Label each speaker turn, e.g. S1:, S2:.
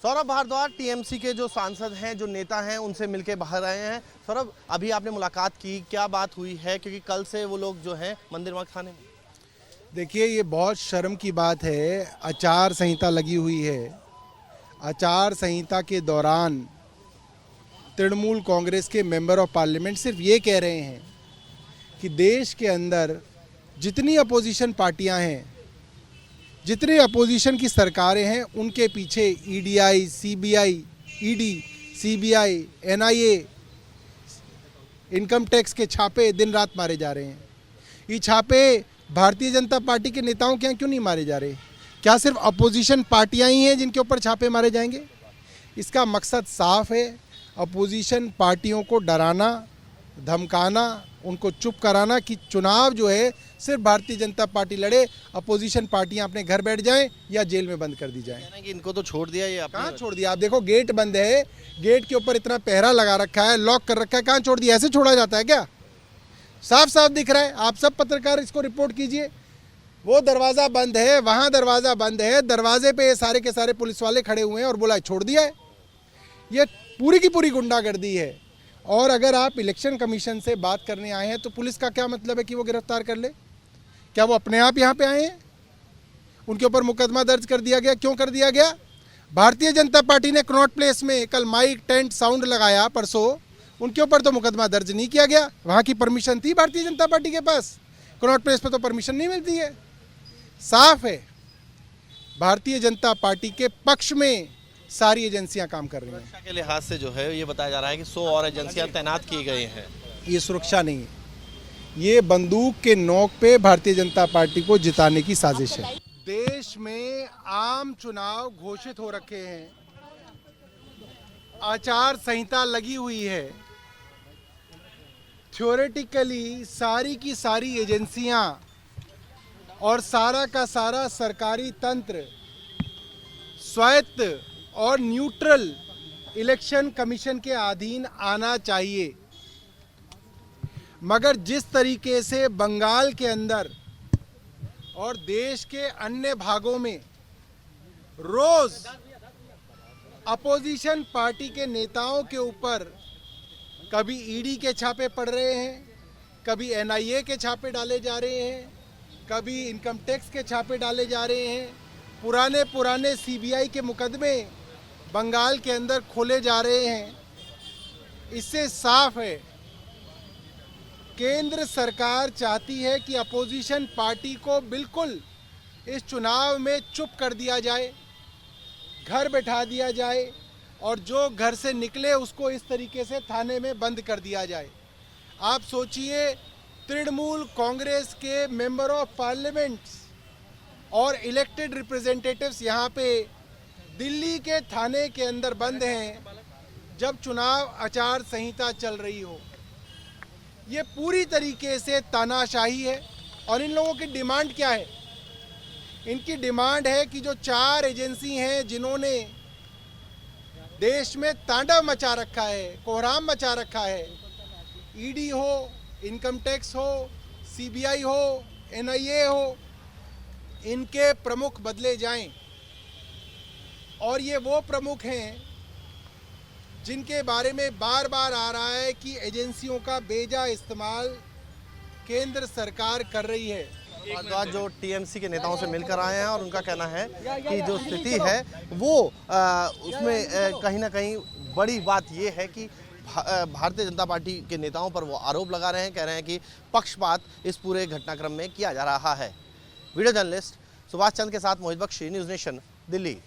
S1: Saurabh Bhardwaj TMC के जो सांसद हैं, जो नेता हैं, उनसे मिलके बाहर आए हैं। सौरभ, अभी आपने मुलाकात की, क्या बात हुई है? क्योंकि कल से वो लोग जो हैं मंदिर मार्ग थाने में।
S2: देखिए, ये बहुत शर्म की बात है। आचार संहिता लगी हुई है। आचार संहिता के दौरान तृणमूल कांग्रेस के मेंबर ऑफ पार्लियामेंट सिर्फ ये कह रहे हैं कि देश के अंदर जितनी अपोजिशन पार्टियां हैं, जितने अपोजिशन की सरकारें हैं, उनके पीछे EDI, CBI, ED, CBI, NIA, income tax के छापे दिन रात मारे जा रहे हैं। ये छापे भारतीय जनता पार्टी के नेताओं के यहाँ क्यों नहीं मारे जा रहे? क्या सिर्फ अपोजिशन पार्टियां ही हैं जिनके ऊपर छापे मारे जाएंगे? इसका मकसद साफ है, अपोजिशन पार्टियों को डराना, धमकाना, उनको चुप कराना कि चुनाव जो है सिर्फ भारतीय जनता पार्टी लड़े, अपोजिशन पार्टियां अपने घर बैठ जाएं या जेल में बंद कर दी जाएं।
S1: कि इनको तो छोड़ दिया, ये
S2: कहाँ छोड़ दिया? आप देखो, गेट बंद है, गेट के ऊपर इतना पहरा लगा रखा है, लॉक कर रखा है, कहाँ छोड़ दिया? ऐसे छोड़ा जाता है क्या? साफ साफ दिख रहा है। आप सब पत्रकार इसको रिपोर्ट कीजिए। वो दरवाज़ा बंद है, वहाँ दरवाज़ा बंद है, दरवाजे पे ये सारे के सारे पुलिस वाले खड़े हुए हैं और बोला छोड़ दिया है। ये पूरी की पूरी गुंडागर्दी है। और अगर आप इलेक्शन कमीशन से बात करने आए हैं तो पुलिस का क्या मतलब है कि वो गिरफ्तार कर ले? क्या वो अपने आप यहाँ पे आए हैं? उनके ऊपर मुकदमा दर्ज कर दिया गया। क्यों कर दिया गया? भारतीय जनता पार्टी ने कनॉट प्लेस में कल माइक, टेंट, साउंड लगाया परसों, उनके ऊपर तो मुकदमा दर्ज नहीं किया गया। वहाँ की परमिशन थी भारतीय जनता पार्टी के पास, कनॉट प्लेस पे तो परमिशन नहीं मिलती है। साफ है, भारतीय जनता पार्टी के पक्ष में सारी एजेंसियां काम कर रही हैं।
S1: सुरक्षा के लिहाज से जो है ये बताया जा रहा है कि 100 और एजेंसियां तैनात की गई हैं।
S2: ये सुरक्षा नहीं है, ये बंदूक के नोक पे भारतीय जनता पार्टी को जिताने की साजिश है। देश में आम चुनाव घोषित हो रखे हैं, आचार संहिता लगी हुई है। थ्योरेटिकली सारी की सारी एजेंसियां और सारा का सारा सरकारी तंत्र स्वायत्त और न्यूट्रल इलेक्शन कमीशन के अधीन आना चाहिए। मगर जिस तरीके से बंगाल के अंदर और देश के अन्य भागों में रोज अपोजिशन पार्टी के नेताओं के ऊपर कभी ईडी के छापे पड़ रहे हैं, कभी एनआईए के छापे डाले जा रहे हैं, कभी इनकम टैक्स के छापे डाले जा रहे हैं, पुराने सीबीआई के मुकदमे बंगाल के अंदर खोले जा रहे हैं, इससे साफ है केंद्र सरकार चाहती है कि अपोजिशन पार्टी को बिल्कुल इस चुनाव में चुप कर दिया जाए, घर बैठा दिया जाए और जो घर से निकले उसको इस तरीके से थाने में बंद कर दिया जाए। आप सोचिए, तृणमूल कांग्रेस के मेंबर ऑफ पार्लियामेंट्स और इलेक्टेड रिप्रेजेंटेटिव्स यहाँ पे दिल्ली के थाने के अंदर बंद हैं जब चुनाव आचार संहिता चल रही हो। ये पूरी तरीके से तानाशाही है। और इन लोगों की डिमांड क्या है? इनकी डिमांड है कि जो 4 एजेंसी हैं जिन्होंने देश में तांडव मचा रखा है, कोहराम मचा रखा है, ईडी हो, इनकम टैक्स हो, सीबीआई हो, एनआईए हो, इनके प्रमुख बदले जाएं। और ये वो प्रमुख हैं जिनके बारे में बार बार आ रहा है कि एजेंसियों का बेजा इस्तेमाल केंद्र सरकार कर रही है।
S1: भारद्वाज जो टीएमसी के नेताओं से मिलकर आए हैं और उनका कहना है कि जो स्थिति है वो उसमें कहीं ना कहीं बड़ी बात ये है कि भारतीय जनता पार्टी के नेताओं पर वो आरोप लगा रहे हैं, कह रहे हैं कि पक्षपात इस पूरे घटनाक्रम में किया जा रहा है। वीडियो जर्नलिस्ट सुभाष चंद के साथ मोहित बख्शी, न्यूज़ नेशन, दिल्ली।